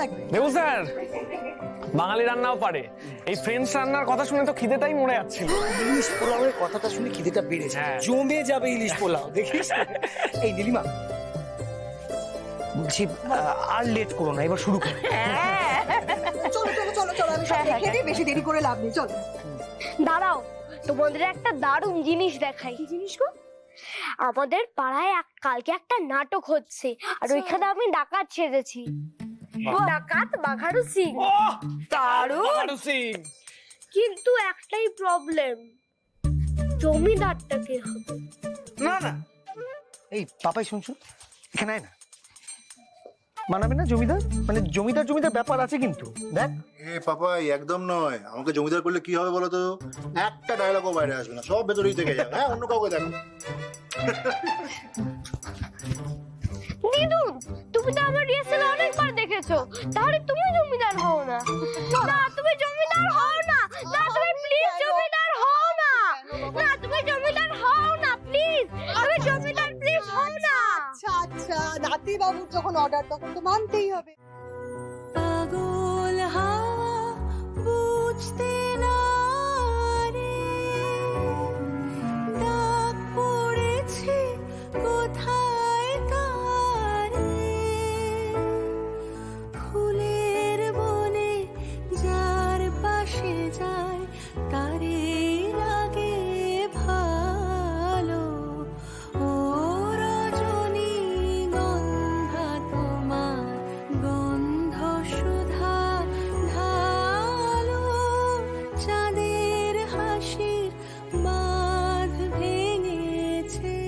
লাগবে। দেবু স্যার বাঙালি রান্নাও পারে, এই ফ্রেঞ্চ রান্নার কথা শুনে তো খিদেটাই মরে যাচ্ছিল। ইলিশ পোলাওয়ের কথাটা শুনে খিদেটা বেড়েছে, জমে যাবে ইলিশ পোলাও দেখিস। এই নীলিমা বলছি আর লেট করো না, এবার শুরু করো। চলো চলো চলো চলো, আমি সব দেখে দিই, বেশি দেরি করে লাভ নেই, চলো। দাঁড়াও, তোমাদের একটা দারুণ জিনিস দেখাই। কি জিনিস গো? আমাদের পাড়ায় কালকে একটা নাটক হচ্ছে, আর ওইখানে আমি ডাকাত সেজেছি। ডাকাত বাঘারু সিং। দারুণ। কিন্তু একটাই প্রবলেম, জমিদারটা কে হবে? না না, এই পাপাই শুনছো, এখানে আয় না। মানাবে না জমিদার, মানে জমিদার জমিদার ব্যাপার আছে কিন্তু। দেখ এ পাপাই একদম নয়, আমাকে জমিদার করলে কি হবে বলো তো? একটা ডায়লগও বাইরে আসবে না, সব ভেতরেই থেকে যাবে। হ্যাঁ, অন্য কাউকে দেখো। দিদুন, তুমি তো আমার রিহার্সাল অনেকবার দেখেছো, তাহলে তুমি জমিদার হও না। না তুমি জমিদার হও না, না তুমি প্লিজ জমিদার হও না, না তুমি জমিদার হও না প্লিজ, তুমি জমিদার প্লিজ হও না। আচ্ছা আচ্ছা, নাতি বাবুর যখন অর্ডার তখন তো মানতেই হবে। পাগল হাওয়া বুঝতে না রে, ডাক পড়েছে কোথায় কারে, ফুলের বনে যার পাশে যায় তারে লাগে ভালো। ও রজনী গন্ধা তোমার গন্ধ সুধা ঢালো, চাঁদের হাসির বাঁধ ভেঙেছে।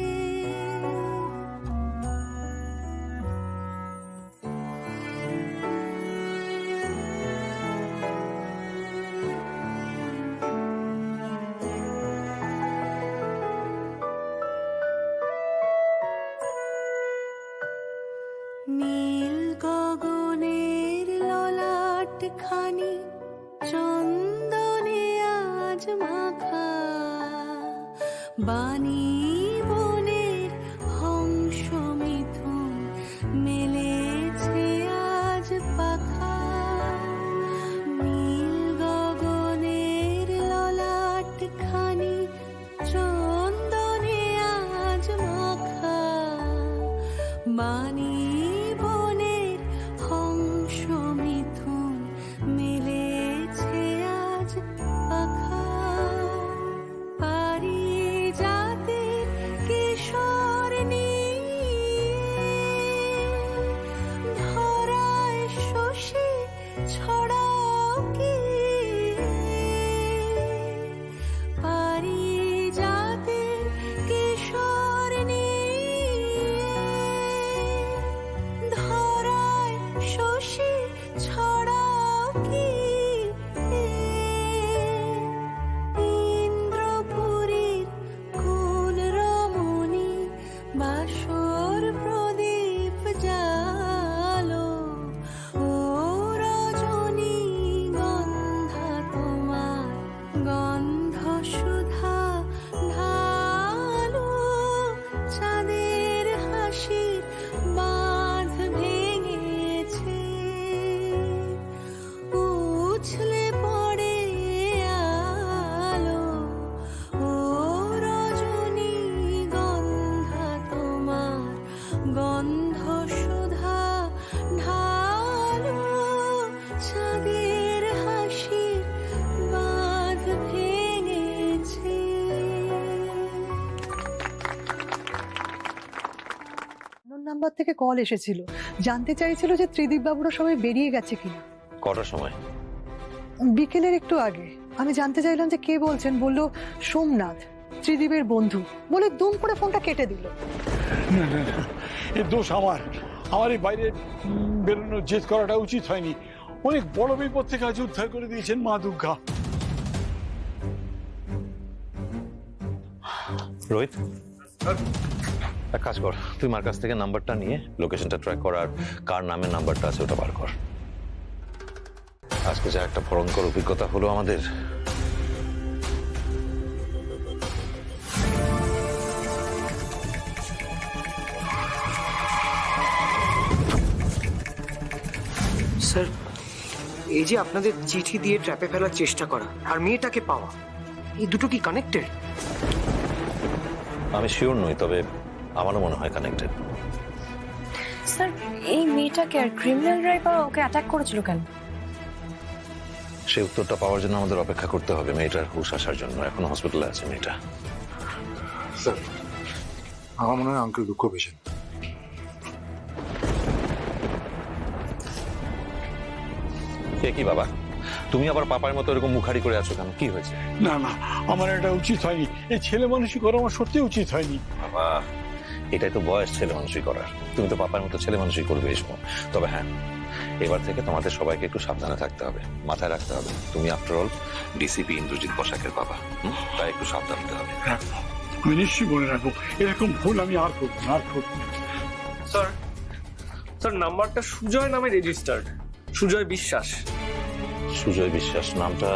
নীল গগনের ললাট খানি চন্দনে আজ মাখা, বাণী বনের হংস মিথুন মেলেছে আজ পাখা। নীল গগনের ললাট খানি চন্দনে আজ মাখা, বাণী বনের হংস মিথুন মেলেছে আজ পাখা। পারিজাতের কিশোর নিয়ে ধরায় শশী ছড়াও কি, পারিজাতের কিশোর নিয়ে ধরায় শশী ছড়াও কি, ইন্দ্রপুরীর কোন রমণী বাসর প্রদীপ জালো, ও রজনী গন্ধা তোমার গন্ধ সুধা ঢালো, চাঁদের হাসির বাঁধ ভেঙেছে। উছলে পড়ে আলো, ও রজনী গন্ধা তোমার গন্ধ সুধা ঢালো, চাঁদের হাসির বাঁধ ভেঙেছে। নাম্বার থেকে কল এসেছিল, জানতে চাইছিল যে ত্রিদীপ বাবুরা সবাই বেরিয়ে গেছে কিনা। কটার সময়? বিকেলের একটু আগে। আমি জানতে চাইলাম যে কে বলছেন, বললো সোমনাথ, ত্রিদীপের বন্ধু, বলে দুম করে ফোনটা কেটে দিল। না না না, এর দোষ আমার। আমার এই বাইরে বেরোনোর জেদ করাটা উচিত হয়নি। অনেক বড় বিপদ থেকে আজ উদ্ধার করে দিয়েছেন মা দুর্গা। রোহিত, এক কাজ কর, তুই মার কাছ থেকে নাম্বারটা নিয়ে লোকেশনটা ট্র্যাক কর, আর কার নামের নাম্বারটা আছে ওটা বার কর। আজকে যা একটা ভয়ঙ্কর অভিজ্ঞতা হলো আমাদের। স্যার, এই যে আপনাদের চিঠি দিয়ে ট্র্যাপে ফেলার চেষ্টা করা আর মেয়েটাকে পাওয়া, এই দুটো কি কানেক্টেড? আমি শিওর নই, তবে আমারও মনে হয় কানেক্টেড। স্যার এই মেয়েটাকে আর ক্রিমিনালরাই বা ওকে অ্যাটাক করেছিল কেন? সেই উত্তরটা পাওয়ার জন্য আমাদের অপেক্ষা করতে হবে মেয়েটার হুঁশ আসার জন্য। এখন হসপিটালে আছে মেয়েটা। স্যার, আমার মনে হয় আঙ্কেল দুঃখ পেয়েছেন। কে কি বাবা, তুমি আবার পাপার মতো এরকম মুখারি করে আছো কেন? কি হয়েছে? না না, আমার এটা উচিত হয়নি। এই ছেলে মানুষই করা আমার সত্যি উচিত হয়নি। বাবা, এটাই তো বয়স ছেলে মানুষই করার। তুমি তো পাপার মতো ছেলে মানুষই করবে এসব। তবে হ্যাঁ, এবার থেকে তোমাদের সবাইকে একটু সাবধানে থাকতে হবে, মাথায় রাখতে হবে তুমি আফটার অল ডিসিপি ইন্দ্রজিৎ বসাকের বাবা। তাই একটু সাবধান হতে হবে। রাখবো, আমি নিশ্চয়ই মনে রাখবো। এরকম ভুল আমি আর করবো না, আর করবো না। স্যার, স্যার নাম্বারটা সুজয় নামে রেজিস্টার্ড। সুজয় বিশ্বাস। সুজয় বিশ্বাস নামটা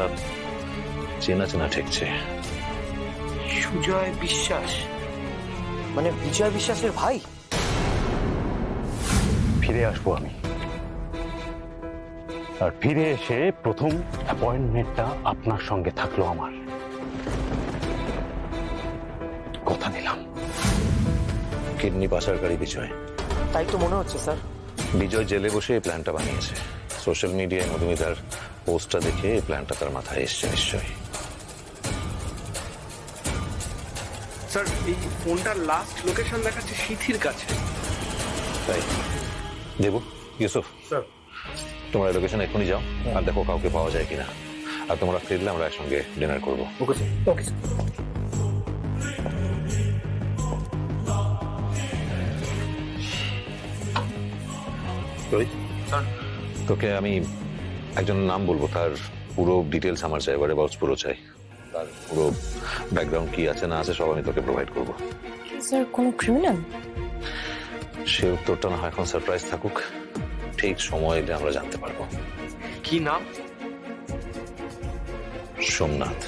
চেনা চেনা ঠেকছে। সুজয় বিশ্বাস মানে বিজয় বিশ্বাসের ভাই? ফিরে আসবো আমি, আর ফিরে এসে প্রথম অ্যাপয়েন্টমেন্টটা আপনার সঙ্গে থাকলো আমার। কথা দিলাম। কিডনি পাচারকারী বিজয়। তাই তো মনে হচ্ছে স্যার। বিজয় জেলে বসে এই প্ল্যানটা বানিয়েছে। সোশ্যাল মিডিয়ায় মধুমিতার পোস্টটা দেখে এই প্ল্যানটা তার মাথায় এসছে নিশ্চয়ই। স্যার এই ফোনটার লাস্ট লোকেশন দেখাচ্ছে সিথির কাছে। তাই দেবু, ইউসুফ, স্যার, তোমরা লোকেশন এখনই যাও আর দেখো কাউকে পাওয়া যায় কিনা। আর তোমরা ফিরলে আমরা একসঙ্গে ডিনার করবো। Okay sir, okay sir. Rohit, তোকে আমি একজন নাম বলবো, তার পুরো ডিটেলস আমার চাই, এবারে বক্স পুরো চাই। তার পুরো ব্যাকগ্রাউন্ড কি আছে না আছে সব আমি তোকে প্রোভাইড করবো। স্যার কোনো ক্রিমিনাল? সে উত্তরটা না হয় এখন সারপ্রাইজ থাকুক, ঠিক সময় এলে আমরা জানতে পারবো। কি নাম? সোমনাথ।